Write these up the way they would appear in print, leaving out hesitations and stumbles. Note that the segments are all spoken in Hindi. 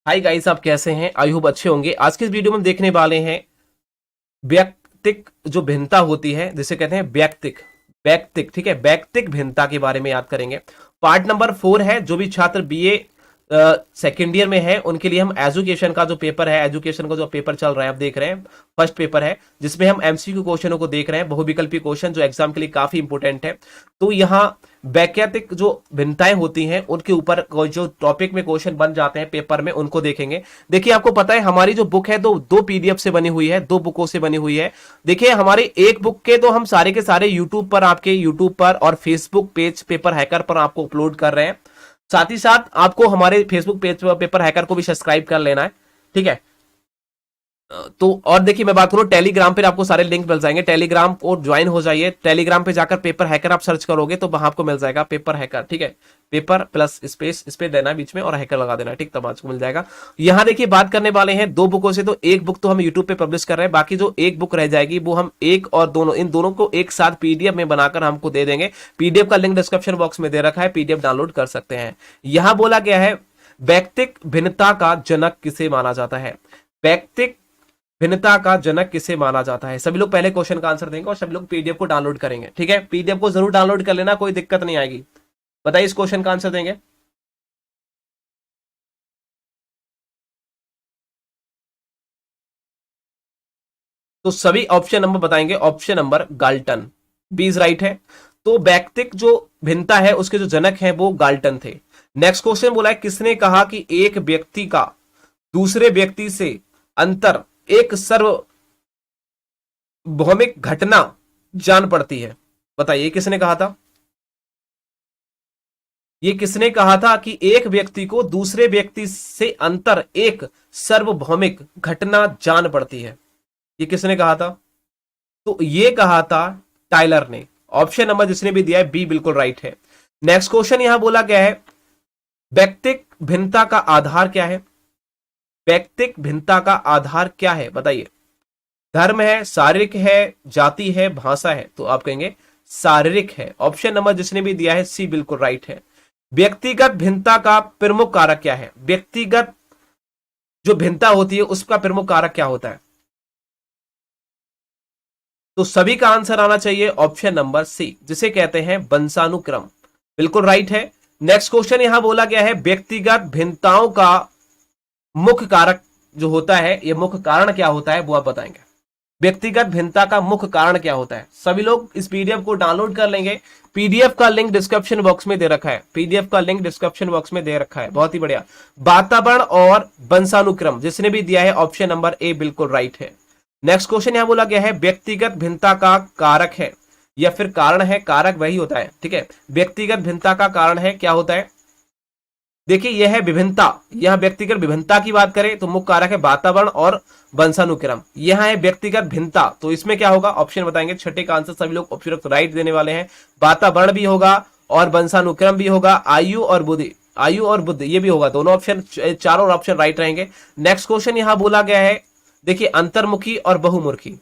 हाय गाइस, आप कैसे हैं? आई होप अच्छे होंगे। आज के इस वीडियो में हम देखने वाले हैं व्यक्तिक जो भिन्नता होती है जिसे कहते हैं व्यक्तिक व्यक्तिक ठीक है, व्यक्तिक भिन्नता के बारे में याद करेंगे। पार्ट नंबर 4 है। जो भी छात्र बीए सेकेंड ईयर में है उनके लिए हम एजुकेशन का जो पेपर है, एजुकेशन का जो पेपर चल रहा है, आप देख रहे हैं फर्स्ट पेपर है जिसमें हम एमसीक्यू क्वेश्चनों को देख रहे हैं, बहुविकल्पी क्वेश्चन जो एग्जाम के लिए काफी इंपोर्टेंट है। तो यहाँ वैकल्पिक जो भिन्नताएं होती हैं उनके ऊपर जो टॉपिक में क्वेश्चन बन जाते हैं पेपर में उनको देखेंगे। देखिए, आपको पता है हमारी जो बुक है दो पीडीएफ से बनी हुई है, दो बुकों से बनी हुई है। देखिए, हमारे एक बुक के तो हम सारे के सारे यूट्यूब पर, आपके यूट्यूब पर और फेसबुक पेज पेपर हैकर पर आपको अपलोड कर रहे हैं। साथ ही साथ आपको हमारे फेसबुक पेज पर पेपर हैकर को भी सब्सक्राइब कर लेना है, ठीक है। तो और देखिए, मैं बात करूं टेलीग्राम पे, आपको सारे लिंक मिल जाएंगे, टेलीग्राम को ज्वाइन हो जाइए। टेलीग्राम पे जाकर पेपर हैकर आप सर्च करोगे तो वहां आपको मिल जाएगा पेपर हैकर, ठीक है। पेपर प्लस स्पेस इस पे देना है बीच में और हैकर लगा देना है, ठीक, तब आपको मिल जाएगा। यहां देखिए, बात करने वाले हैं दो बुकों से। तो एक बुक तो हम यूट्यूब पे पब्लिश कर रहे हैं, बाकी जो एक बुक रह जाएगी वो हम एक और दोनों, इन दोनों को एक साथ पीडीएफ में बनाकर हमको दे देंगे। पीडीएफ का लिंक डिस्क्रिप्शन बॉक्स में दे रखा है, पीडीएफ डाउनलोड कर सकते हैं। यहां बोला गया है व्यक्तिक भिन्नता का जनक किसे माना जाता है। व्यक्तिक भिन्नता का जनक किसे माना जाता है। सभी लोग पहले क्वेश्चन का आंसर देंगे और सभी लोग पीडीएफ को डाउनलोड करेंगे, ठीक है। पीडीएफ को जरूर डाउनलोड कर लेना, कोई दिक्कत नहीं आएगी। बताइए, इस क्वेश्चन का आंसर देंगे। तो सभी ऑप्शन नंबर बताएंगे। Option number Galton, B is right है। तो व्यक्तिक जो भिन्नता है उसके जो जनक हैं वो गाल्टन थे। नेक्स्ट क्वेश्चन बोला है किसने कहा कि एक व्यक्ति का दूसरे व्यक्ति से अंतर एक सार्वभौमिक घटना जान पड़ती है। बताइए, किसने कहा था? ये किसने कहा था कि एक व्यक्ति को दूसरे व्यक्ति से अंतर एक सार्वभौमिक घटना जान पड़ती है? ये किसने कहा था? तो ये कहा था टाइलर ने। ऑप्शन नंबर जिसने भी दिया है बी बिल्कुल राइट है। नेक्स्ट क्वेश्चन यहां बोला गया है व्यक्तिक भिन्नता का आधार क्या है। व्यक्तिक भिन्नता का आधार क्या है, बताइए। धर्म है, शारीरिक है, जाति है, भाषा है? तो आप कहेंगे शारीरिक है। ऑप्शन नंबर जिसने भी दिया है सी बिल्कुल राइट है। व्यक्तिगत भिन्नता का प्रमुख कारक क्या है। व्यक्तिगत जो भिन्नता होती है उसका प्रमुख कारक क्या होता है? तो सभी का आंसर आना चाहिए ऑप्शन नंबर सी, जिसे कहते हैं वंशानुक्रम। बिल्कुल राइट है। नेक्स्ट क्वेश्चन यहां बोला गया है व्यक्तिगत भिन्नताओं का मुख्य कारक जो होता है, यह मुख्य कारण क्या होता है वो आप बताएंगे। व्यक्तिगत भिन्नता का मुख्य कारण क्या होता है? सभी लोग इस पीडीएफ को डाउनलोड कर लेंगे। पीडीएफ का लिंक डिस्क्रिप्शन बॉक्स में दे रखा है, पीडीएफ का लिंक डिस्क्रिप्शन बॉक्स में दे रखा है। बहुत ही बढ़िया। वातावरण और वंशानुक्रम जिसने भी दिया है ऑप्शन नंबर ए बिल्कुल राइट है। नेक्स्ट क्वेश्चन यहां बोला गया है व्यक्तिगत भिन्नता का कारक है या फिर कारण है। कारक वही होता है, ठीक है। व्यक्तिगत भिन्नता का कारण है क्या होता है? देखिए, यह है विभिन्नता। यहां व्यक्तिगत विभिन्नता की बात करें तो मुख्य कारक है वातावरण और वंशानुक्रम। यहां है व्यक्तिगत भिन्नता, तो इसमें क्या होगा? ऑप्शन बताएंगे। छठे का आंसर सभी लोग ऑप्शन राइट देने वाले हैं। वातावरण भी होगा और वंशानुक्रम भी होगा। आयु और बुद्धि, आयु और बुद्धि ये भी होगा। दोनों ऑप्शन, चारों ऑप्शन राइट रहेंगे। नेक्स्ट क्वेश्चन यहां बोला गया है देखिए अंतर्मुखी और बहुमुखी,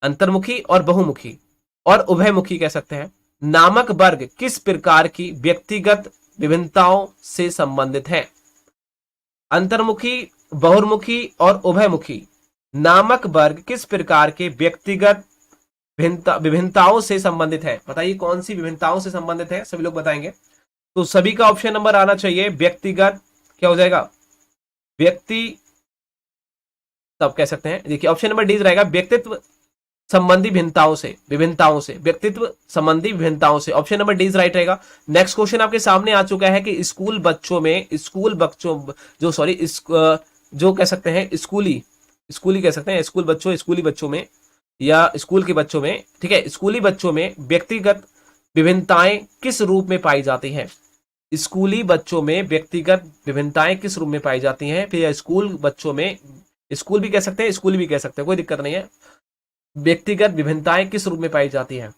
अंतर्मुखी और बहुमुखी और उभयमुखी कह सकते हैं नामक वर्ग किस प्रकार की व्यक्तिगत विभिन्नताओं से संबंधित है। अंतर्मुखी, बहुमुखी और उभयमुखी नामक वर्ग किस प्रकार के व्यक्तिगत विभिन्नताओं से संबंधित है? बताइए कौन सी विभिन्नताओं से संबंधित है, सभी लोग बताएंगे। तो सभी का ऑप्शन नंबर आना चाहिए व्यक्तिगत, क्या हो जाएगा? व्यक्ति, तब कह सकते हैं। देखिए, ऑप्शन नंबर डी रहेगा व्यक्तित्व संबंधी भिन्नताओं से, विभिन्नताओं से, व्यक्तित्व संबंधी विभिन्नताओं से। ऑप्शन नंबर डी राइट रहेगा। नेक्स्ट क्वेश्चन आपके सामने आ चुका है कि स्कूल बच्चों में, स्कूल बच्चों जो सॉरी जो कह सकते हैं स्कूली, स्कूली कह सकते हैं, स्कूल बच्चों, स्कूली बच्चों में या स्कूल के बच्चों में, ठीक है, स्कूली बच्चों में व्यक्तिगत विभिन्नताएं किस रूप में पाई जाती हैं। स्कूली बच्चों में व्यक्तिगत विभिन्नताएं किस रूप में पाई जाती हैं? फिर स्कूल बच्चों में, स्कूल भी कह सकते हैं, स्कूल भी कह सकते हैं, कोई दिक्कत नहीं है। व्यक्तिगत विभिन्नताएं किस रूप में पाई जाती हैं?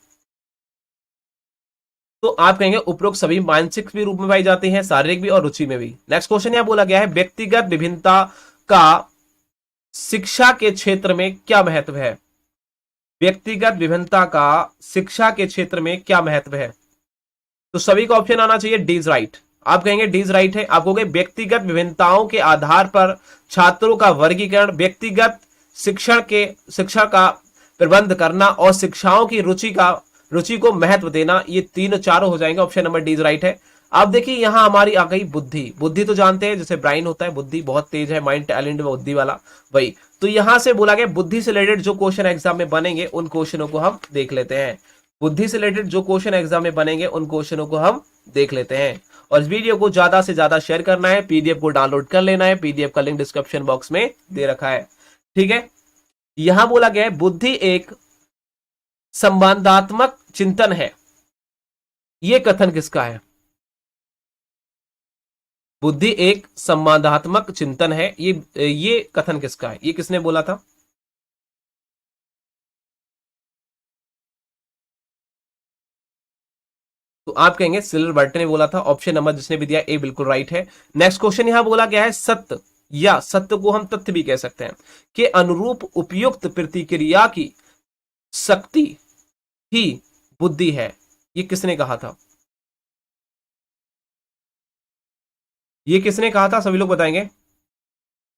तो आप कहेंगे उपरोक्त सभी मानसिक भी रूप में पाई जाती हैं, शारीरिक भी और रुचि में भी। नेक्स्ट क्वेश्चन यहां बोला गया है व्यक्तिगत विभिन्नता का शिक्षा के क्षेत्र में क्या महत्व है। व्यक्तिगत विभिन्नता का शिक्षा के क्षेत्र में क्या महत्व है? तो सभी का ऑप्शन आना चाहिए डी इज राइट। आप कहेंगे डी इज राइट है। आप कहोगे व्यक्तिगत विभिन्नताओं के आधार पर छात्रों का वर्गीकरण, व्यक्तिगत शिक्षण का प्रबंध करना और शिक्षाओं की रुचि को महत्व देना, ये तीनों चारों हो जाएंगे। Option number D is right है। अब देखिए यहां हमारी आ गई बुद्धि। बुद्धि तो जानते हैं जैसे ब्रेन होता है, बुद्धि बहुत तेज है, माइंड टैलेंट में बुद्धि वाला, वही। तो यहां से बोला गया बुद्धि से रिलेटेड जो क्वेश्चन एग्जाम में बनेंगे उन क्वेश्चनों को हम देख लेते हैं। बुद्धि से रिलेटेड जो क्वेश्चन एग्जाम में बनेंगे उन क्वेश्चनों को हम देख लेते हैं। और इस वीडियो को ज्यादा से ज्यादा शेयर करना है, पीडीएफ को डाउनलोड कर लेना है, पीडीएफ का लिंक डिस्क्रिप्शन बॉक्स में दे रखा है, ठीक है। यहां बोला गया है बुद्धि एक संवादात्मक चिंतन है, यह कथन किसका है? बुद्धि एक संवादात्मक चिंतन है, ये कथन किसका है? ये किसने बोला था? तो आप कहेंगे सिल्वर बर्टन ने बोला था। ऑप्शन नंबर जिसने भी दिया ए बिल्कुल राइट है। नेक्स्ट क्वेश्चन यहां बोला गया है सत्य, या सत्य को हम तथ्य भी कह सकते हैं, कि अनुरूप उपयुक्त प्रतिक्रिया की शक्ति ही बुद्धि है। ये किसने कहा था? ये किसने कहा था? सभी लोग बताएंगे।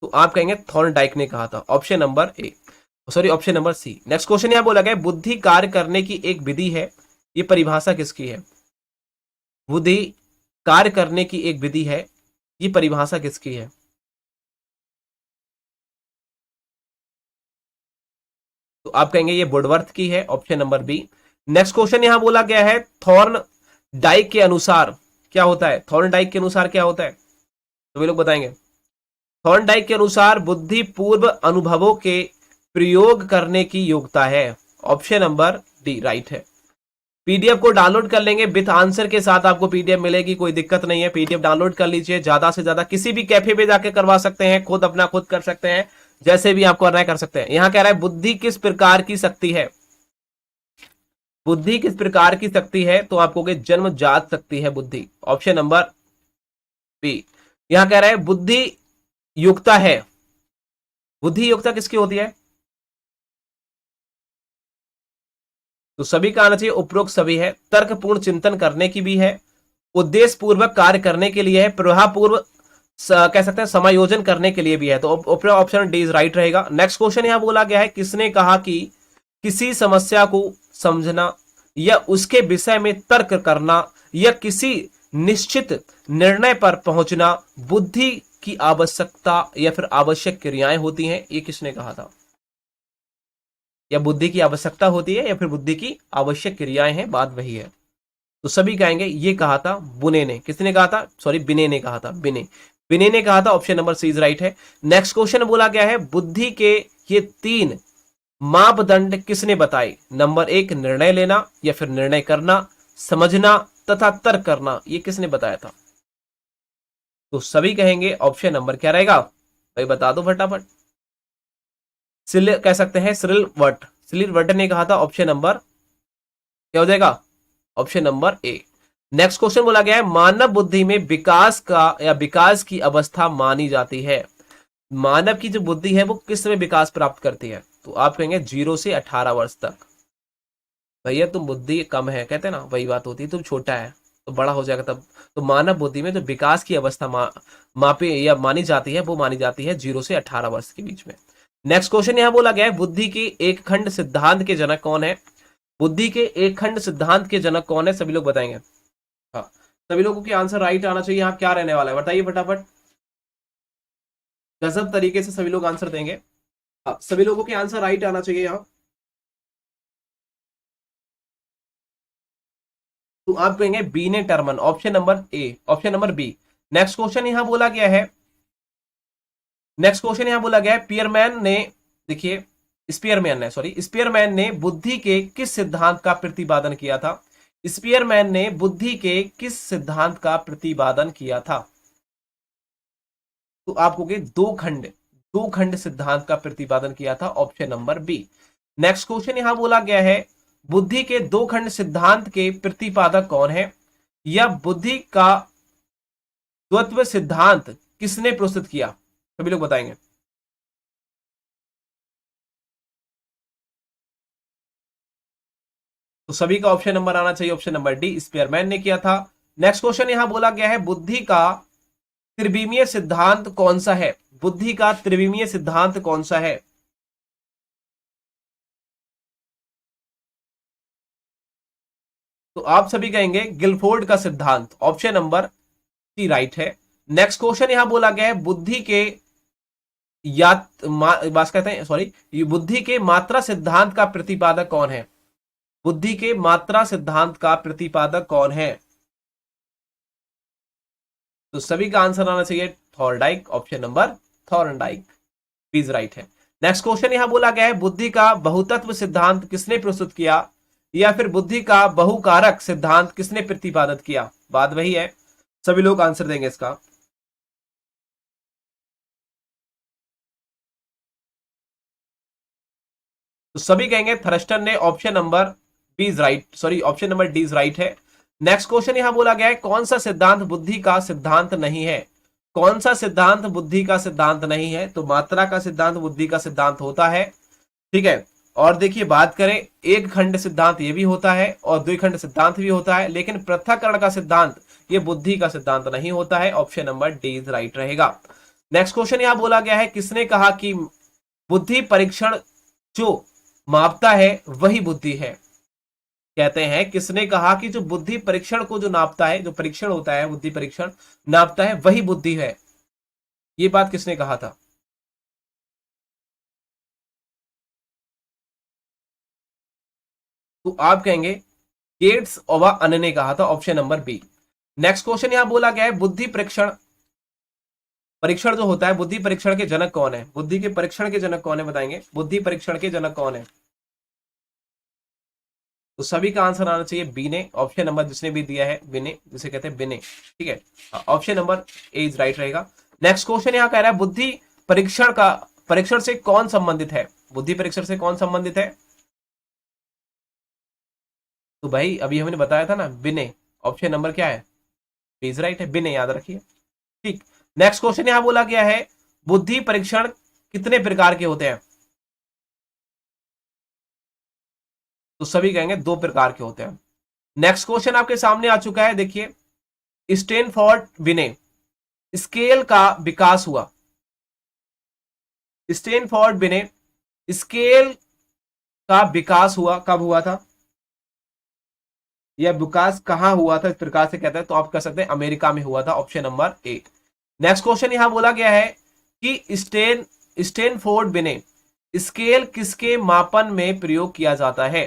तो आप कहेंगे थॉर्नडाइक ने कहा था। Option number A, sorry option number C. Next question यहां बोला गया बुद्धि कार्य करने की एक विधि है, ये परिभाषा किसकी है? बुद्धि कार्य करने की एक विधि है, ये परिभाषा किसकी है? तो आप कहेंगे ये वुडवर्थ की है। Option number B. Next question यहां बोला गया है थॉर्न डाइक के अनुसार क्या होता है? थॉर्न डाइक के अनुसार क्या होता है? तो वे लोग बताएंगे। थॉर्न डाइक के अनुसार बुद्धि पूर्व अनुभवों के प्रयोग करने की योग्यता है। ऑप्शन नंबर डी राइट है। पीडीएफ को डाउनलोड कर लेंगे विथ आंसर के साथ, आपको पीडीएफ मिलेगी, कोई दिक्कत नहीं है। पीडीएफ डाउनलोड कर लीजिए, ज्यादा से ज्यादा किसी भी कैफे पे जाके करवा सकते हैं, खुद अपना खुद कर सकते हैं, जैसे भी आपको करना है कर सकते हैं। यहां कह रहा है बुद्धि किस प्रकार की शक्ति है? बुद्धि किस प्रकार की शक्ति है? तो आपको जन्मजात शक्ति है बुद्धि। Option number B. यहां कह रहा है बुद्धि युक्ता है। बुद्धि युक्ता किसकी होती है? तो सभी का आना चाहिए, उपरोक्त सभी है। तर्कपूर्ण चिंतन करने की भी है, उद्देश्य पूर्वक कार्य करने के लिए है, प्रभावपूर्व कह सकते हैं समायोजन करने के लिए भी है। तो ऑप्शन डी इज राइट रहेगा। नेक्स्ट क्वेश्चन यहां बोला गया है किसने कहा कि किसी समस्या को समझना या उसके विषय में तर्क करना या किसी निश्चित निर्णय पर पहुंचना बुद्धि की आवश्यकता या फिर आवश्यक क्रियाएं होती हैं? ये किसने कहा था? या बुद्धि की आवश्यकता होती है या फिर बुद्धि की आवश्यक क्रियाएं हैं, बात वही है। तो सभी कहेंगे ये कहा था बुने ने। किसने कहा था? सॉरी बिने ने कहा था, बिने ने कहा था। Option number C is right है। नेक्स्ट क्वेश्चन बोला गया है बुद्धि के ये 3 मापदंड किसने बताए? नंबर 1 निर्णय लेना या फिर निर्णय करना, समझना तथा तर्क करना, ये किसने बताया था? तो सभी कहेंगे ऑप्शन नंबर क्या रहेगा भाई, बता दो फटाफट। कह सकते हैं सिरिल वट ने कहा था। ऑप्शन नंबर क्या हो जाएगा? ऑप्शन नंबर ए। नेक्स्ट क्वेश्चन बोला गया है मानव बुद्धि में विकास का या विकास की अवस्था मानी जाती है। मानव की जो बुद्धि है वो किस समय विकास प्राप्त करती है? तो आप कहेंगे 0 से 18 वर्ष तक। भैया तुम बुद्धि कम है, कहते हैं ना, वही बात होती है, तुम छोटा है तो बड़ा हो जाएगा तब। तो मानव बुद्धि में जो विकास की अवस्था मापे या मानी जाती है वो मानी जाती है 0 से 18 वर्ष के बीच में। नेक्स्ट क्वेश्चन यहां बोला गया है बुद्धि के एक खंड सिद्धांत के जनक कौन है? बुद्धि के एक खंड सिद्धांत के जनक कौन है? सभी लोग बताएंगे। हाँ, सभी लोगों के आंसर राइट आना चाहिए। यहाँ क्या रहने वाला है बताइए फटाफट। गजब तरीके से सभी लोग आंसर देंगे। हाँ, सभी लोगों के आंसर राइट आना चाहिए यहाँ। तो आप कहेंगे Binet Terman. Option number A, option number B. Next question यहां बोला गया है, नेक्स्ट क्वेश्चन यहां बोला गया है पियरमैन ने, देखिए स्पीयरमैन ने बुद्धि के किस सिद्धांत का प्रतिपादन किया था? स्पीयरमैन ने बुद्धि के किस सिद्धांत का प्रतिपादन किया था? तो आपको दो खंड सिद्धांत का प्रतिपादन किया था। Option number B. Next question यहां बोला गया है बुद्धि के दो खंड सिद्धांत के प्रतिपादक कौन है? या बुद्धि का द्वत्व सिद्धांत किसने प्रस्तुत किया? सभी लोग बताएंगे। तो सभी का ऑप्शन नंबर आना चाहिए, ऑप्शन नंबर डी, स्पीयरमैन ने किया था। नेक्स्ट क्वेश्चन यहां बोला गया है बुद्धि का त्रिविमीय सिद्धांत कौन सा है? बुद्धि का त्रिविमीय सिद्धांत कौन सा है? तो आप सभी कहेंगे गिलफोर्ड का सिद्धांत, ऑप्शन नंबर सी राइट है। नेक्स्ट क्वेश्चन यहां बोला गया है बुद्धि के बात कहते हैं सॉरी, ये बुद्धि के मात्रा सिद्धांत का प्रतिपादक कौन है? बुद्धि के मात्रा सिद्धांत का प्रतिपादक कौन है? तो सभी का आंसर आना चाहिए Thorndike, option number Thorndike please right है। नेक्स्ट क्वेश्चन यहां बोला गया है बुद्धि का बहुतत्व सिद्धांत किसने प्रस्तुत किया, या फिर बुद्धि का बहुकारक सिद्धांत किसने प्रतिपादित किया? बात वही है, सभी लोग आंसर देंगे इसका। तो सभी कहेंगे थर्स्टन ने, option number B is right, sorry option number D is right है। नेक्स्ट क्वेश्चन यहां बोला गया है कौन सा सिद्धांत बुद्धि का सिद्धांत नहीं है? कौन सा सिद्धांत बुद्धि का सिद्धांत नहीं है? तो मात्रा का सिद्धांत बुद्धि का सिद्धांत होता है, ठीक है। और देखिए बात करें एक खंड सिद्धांत ये भी होता है और द्विखंड सिद्धांत भी होता है, लेकिन पृथक्करण का सिद्धांत ये बुद्धि का सिद्धांत नहीं होता है, option number D is right रहेगा। नेक्स्ट क्वेश्चन यहां बोला गया है किसने कहा कि बुद्धि परीक्षण जो मापता है वही बुद्धि है? कहते हैं किसने कहा कि जो बुद्धि परीक्षण को जो नापता है, जो परीक्षण होता है बुद्धि परीक्षण नापता है वही बुद्धि है? ये बात किसने कहा था? तो आप कहेंगे गेट्स और अन्य ने कहा था, option number B. Next question यहां बोला गया है बुद्धि परीक्षण परीक्षण जो होता है, बुद्धि परीक्षण के जनक कौन है? बुद्धि के परीक्षण के जनक कौन है बताएंगे? बुद्धि परीक्षण के जनक कौन है? तो सभी का आंसर आना चाहिए बी ने, ऑप्शन नंबर जिसने भी दिया है बिने, जिसे कहते हैं बिने, ठीक है, option number A is right रहेगा। नेक्स्ट क्वेश्चन यहां कह रहा है बुद्धि परीक्षण से कौन संबंधित है? बुद्धि परीक्षण से कौन संबंधित है? तो भाई अभी हमने बताया था ना बिने, ऑप्शन नंबर क्या है? बी इज राइट है, बिने याद रखिए, ठीक। नेक्स्ट क्वेश्चन यहां बोला गया है बुद्धि परीक्षण कितने प्रकार के होते हैं? तो सभी कहेंगे दो प्रकार के होते हैं। नेक्स्ट क्वेश्चन आपके सामने आ चुका है, देखिए स्टैनफोर्ड बिने स्केल का विकास हुआ। स्टैनफोर्ड बिने स्केल का विकास हुआ कब हुआ था, यह विकास कहां हुआ था इस प्रकार से कहते हैं? तो आप कह सकते हैं अमेरिका में हुआ था, ऑप्शन नंबर ए। नेक्स्ट क्वेश्चन यहां बोला गया है कि स्टैनफोर्ड बिने स्केल किसके मापन में प्रयोग किया जाता है?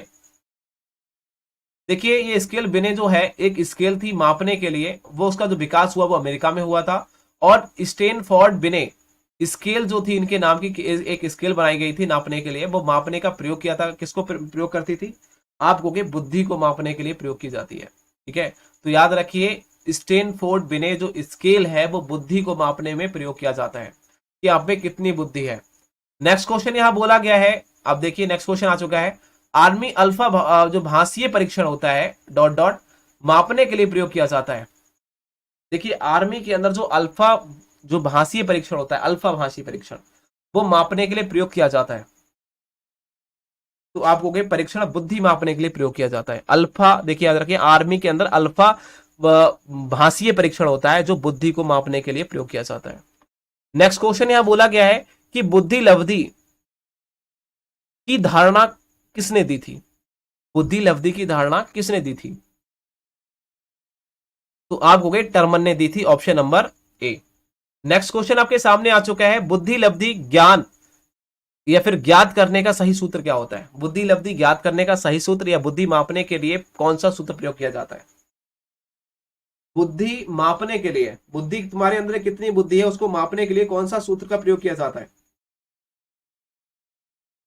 देखिए ये स्केल बिने जो है एक स्केल थी मापने के लिए, वो उसका जो विकास हुआ वो अमेरिका में हुआ था। और स्टैनफोर्ड बिने स्केल जो थी इनके नाम की एक स्केल बनाई गई थी नापने के लिए, वो मापने का प्रयोग किया था, किसको प्रयोग करती थी? आपको के बुद्धि को मापने के लिए प्रयोग की जाती है, ठीक है। तो याद रखिए स्टैनफोर्ड बिने जो स्केल है वो बुद्धि को मापने में प्रयोग किया जाता है कि आप में कितनी बुद्धि है। नेक्स्ट क्वेश्चन यहां बोला गया है, अब देखिए नेक्स्ट क्वेश्चन आ चुका है आर्मी अल्फा जो भाषीय परीक्षण होता है डॉट डॉट मापने के लिए प्रयोग किया जाता है। देखिए आर्मी के अंदर जो अल्फा जो भाषीय परीक्षण होता है, अल्फा भाषीय परीक्षण, वो मापने के लिए प्रयोग किया जाता है। तो आपको कहे परीक्षण बुद्धि मापने के लिए प्रयोग किया जाता है। अल्फा देखिए याद रखिए आर्मी के अंदर अल्फा भाषीय परीक्षण होता है जो बुद्धि को मापने के लिए प्रयोग किया जाता है। नेक्स्ट क्वेश्चन यहां बोला गया है कि बुद्धि लब्धि की धारणा किसने दी थी? बुद्धि लब्धि की धारणा किसने दी थी? तो आपको कहे टर्मन ने दी थी, ऑप्शन नंबर ए। नेक्स्ट क्वेश्चन आपके सामने आ चुका है बुद्धि लब्धि ज्ञान या फिर ज्ञात करने का सही सूत्र क्या होता है? बुद्धि लब्धि ज्ञात करने का सही सूत्र या बुद्धि मापने के लिए कौन सा सूत्र प्रयोग किया जाता है? बुद्धि मापने के लिए, बुद्धि तुम्हारे अंदर कितनी बुद्धि है उसको मापने के लिए कौन सा सूत्र का प्रयोग किया जाता है?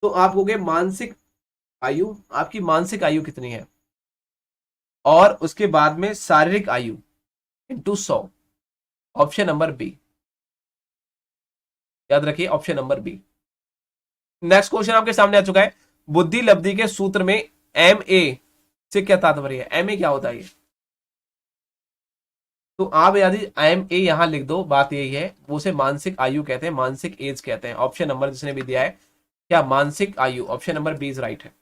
तो आप कहोगे मानसिक आयु, आपकी मानसिक आयु कितनी है, और उसके बाद में शारीरिक आयु इंटू 100, ऑप्शन नंबर बी, याद रखिए option number B. Next question आपके सामने आ चुका है बुद्धि लब्धि के सूत्र में एम ए से क्या तात्पर्य है? एम ए क्या होता है ये? तो आप यदि एम ए यहां लिख दो, बात यही है, वो उसे मानसिक आयु कहते हैं, मानसिक एज कहते हैं। ऑप्शन नंबर जिसने भी दिया है क्या मानसिक आयु, option number B is right है।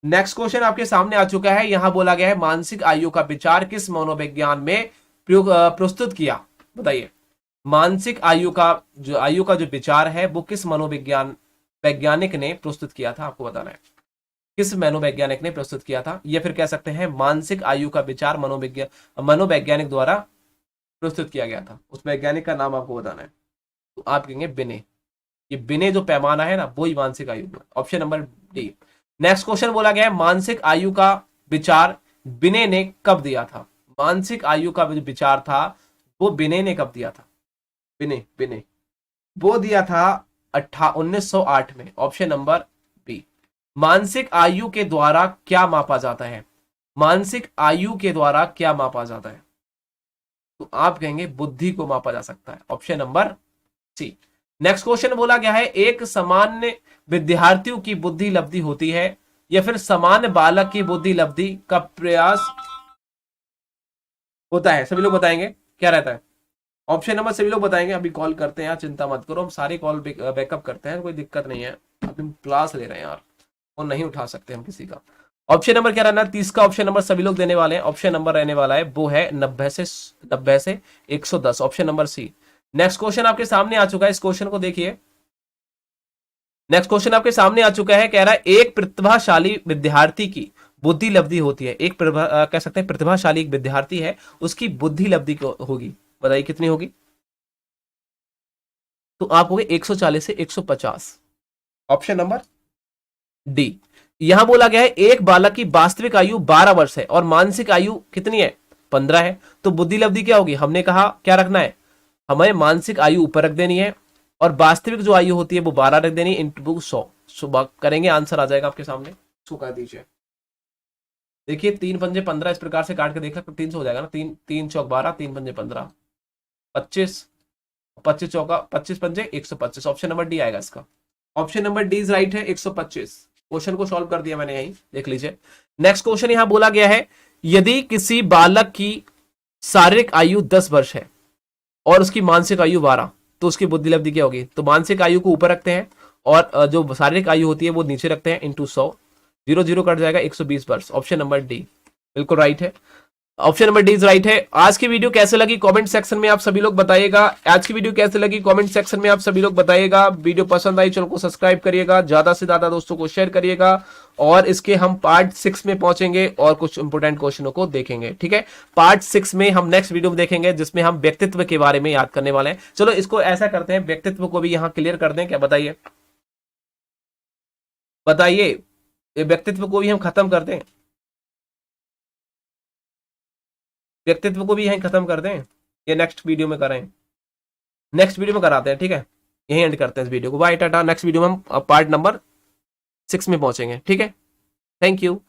नेक्स्ट क्वेश्चन आपके सामने आ चुका है। यहां बोला गया है मानसिक आयु का विचार किस मनोविज्ञान में प्रस्तुत किया? बताइए, मानसिक आयु का जो विचार है वो किस मनोविज्ञान वैज्ञानिक ने प्रस्तुत किया था? आपको बताना है किस मनोवैज्ञानिक ने प्रस्तुत किया था, या फिर कह सकते हैं मानसिक आयु का विचार मनोवैज्ञानिक द्वारा प्रस्तुत किया गया था। उस वैज्ञानिक का नाम आपको बताना है। तो आप कहेंगे बिने। ये बिने जो पैमाना है ना, वो ही मानसिक आयु। Option number D. Next question बोला गया है मानसिक आयु का विचार बिने ने कब दिया था? मानसिक आयु का जो विचार था वो बिने ने कब दिया था? बिने बिने वो दिया था 1908 में। Option number B. मानसिक आयु के द्वारा क्या मापा जाता है? मानसिक आयु के द्वारा क्या मापा जाता है? तो आप कहेंगे बुद्धि को मापा जा सकता है। Option number C. Next question बोला गया है एक सामान्य विद्यार्थियों की बुद्धि लब्धि होती है या फिर सामान्य बालक की बुद्धि लब्धि का प्रयास होता है? सभी लोग बताएंगे क्या रहता है? ऑप्शन नंबर सभी लोग बताएंगे। अभी कॉल करते हैं यार, चिंता मत करो, हम सारी कॉल बैकअप करते हैं, कोई दिक्कत नहीं है। अभी हम क्लास ले रहे हैं यार, वो नहीं उठा सकते हम किसी का। ऑप्शन नंबर क्या रहना है? 30 का ऑप्शन नंबर सभी लोग देने वाले हैं। ऑप्शन नंबर रहने वाला है वो है 90 से 110। Option number C. Next question आपके सामने आ चुका है, इस क्वेश्चन को देखिए। नेक्स्ट क्वेश्चन आपके सामने आ चुका है, कह रहा है एक प्रतिभाशाली विद्यार्थी की बुद्धि लब्धि होती है। एक कह सकते हैं प्रतिभाशाली एक विद्यार्थी है, उसकी बुद्धि लब्धि होगी। बताइए कितनी होगी? तो आप हो गए 140 से 150। Option number D. यहां बोला गया है एक बालक की वास्तविक आयु 12 वर्ष है और मानसिक आयु कितनी है? 15 है। तो बुद्धि लब्धि क्या होगी? हमने कहा क्या रखना है, हमें मानसिक आयु ऊपर रख देनी है और वास्तविक जो आयु होती है वो 12 रख देनी है, इंटू 100 सुबह करेंगे, आंसर आ जाएगा आपके सामने। इसको कर दीजिए। देखिए 3 पंजे 15 इस प्रकार से काट के देख सकते, 300 हो जाएगा ना। 3 चौक 12, 3 पंजे 15, 25, 25 चौका 25 पंजे 125। ऑप्शन नंबर डी आएगा इसका। Option number D is right है, 125। क्वेश्चन को सॉल्व कर दिया मैंने, यहीं देख लीजिए। नेक्स्ट क्वेश्चन यहां बोला गया है यदि किसी बालक की शारीरिक आयु 10 वर्ष है और उसकी मानसिक आयु 12, तो उसकी बुद्धि लब्धि क्या होगी? तो मानसिक आयु को ऊपर रखते हैं और जो शारीरिक आयु होती है वो नीचे रखते हैं, इंटू 100, 0 0 कट जाएगा, 120 वर्ष। ऑप्शन नंबर डी बिल्कुल राइट है। Option number D is right है। आज की वीडियो कैसे लगी कमेंट सेक्शन में आप सभी लोग बताइएगा। आज की वीडियो कैसे लगी कमेंट सेक्शन में आप सभी लोग बताइएगा। वीडियो पसंद आई चैनल को सब्सक्राइब करिएगा, ज्यादा से ज्यादा दोस्तों को शेयर करिएगा और इसके हम पार्ट 6 में पहुंचेंगे और कुछ इंपोर्टेंट क्वेश्चनों को देखेंगे। ठीक है, पार्ट 6 में हम नेक्स्ट वीडियो में देखेंगे जिसमें हम व्यक्तित्व के बारे में याद करने वाले हैं। चलो इसको ऐसा करते हैं, व्यक्तित्व को भी यहां क्लियर कर दें क्या? बताइए बताइए, व्यक्तित्व को भी हम खत्म कर दें, व्यक्तित्व को भी यहीं खत्म कर दें या नेक्स्ट वीडियो में करें? नेक्स्ट वीडियो में कराते हैं, ठीक है, यहीं एंड करते हैं इस वीडियो को। बाय टाटा। नेक्स्ट वीडियो में हम पार्ट नंबर 6 में पहुंचेंगे। ठीक है, थैंक यू।